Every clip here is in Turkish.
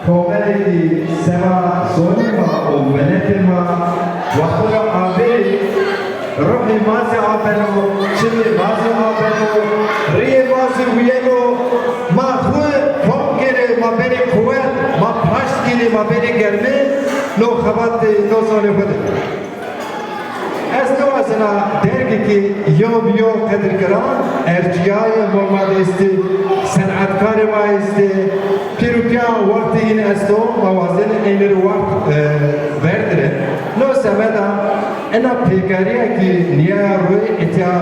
Komedi sema sonima o venetima wakura abi ruhi mazi abeno chili mazi abeno riye mazi uyeno ma khue kom kere ma beni kuet ma pash kere ma beni germe no khabat no sone khode Esto azına dergi ki yom kadir karan erciyaya mormada isti sanatkar ma isti pirukya vakti in esto mavazin elir vakt verdire no semeda ena pekariya ki niya ruy etya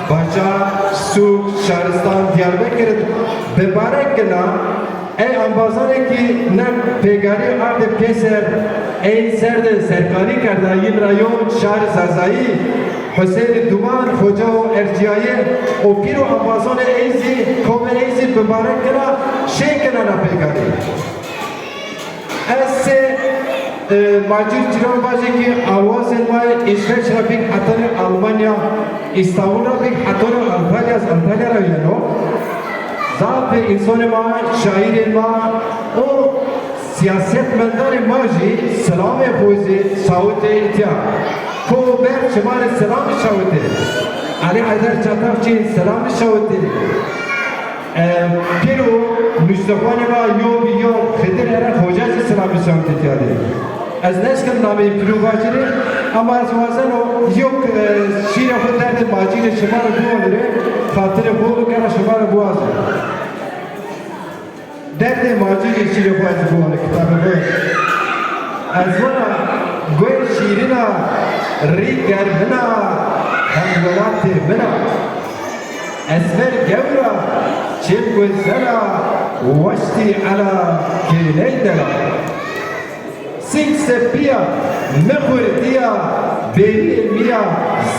baca su şaristan Diyarbakır bebarek kena ey ambazane ki ne pegari arde peser ey serde serkari karda yin rayon şar sazai Hüseyin Duman Hoca o erciyaye o piro ambazane eyzi kome eyzi mübarek kena şey kena na pegari esse Macir Ciran başı ki avaz elmay İsveç Rabik Atanı Almanya İstanbul Rabik Atanı Antalya Raviyano Zat ve insanı ma, şair ma, o siyasetmendar maji selam-ı huzi Saudi itya. Ko ber çemar selam-ı Saudi. Ali Haydar Çatavçı selam-ı Saudi. Pero Mustafa'nı ma yo Khidir Eren Hocası selam-ı Saudi ityadı. Az neşkın nami piruvacını ama az vazan o yok şiire huderdi macine şemarı bu olire hatırı bolu kara şemarı bu azı. Derdi macine şiire bu azı bu olire kitabı bu. Az vana goy şiirina rigar bina hamdolati bina esmer gevra çil gözela vaşti ala kileydela Sing sepia, mehurdiya, beri mia,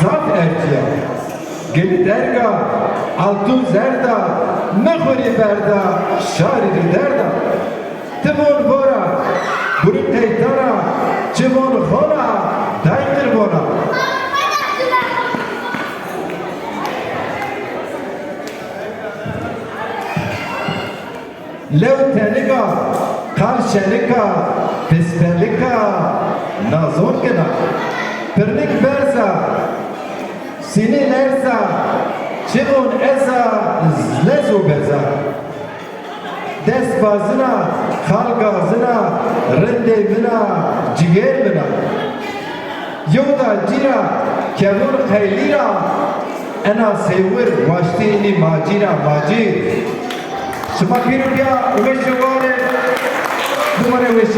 zat erciya. Gel derga, altun zerda, mehuri berda, şariri derda. Timon vora, buruk teytara, çimon khora, daykır vora. Lev tenika, karşelika, Pesperlika, nazon kena, pernik berza, sini lerza, çivun eza, zlezu beza. Des bazına, kal gazına, rende mina, ciger mina. Yoda cira, kevur kaylira, ena sevir, vaştini macira, macir. Şıma pirukya, umeşuvare, dumare umeş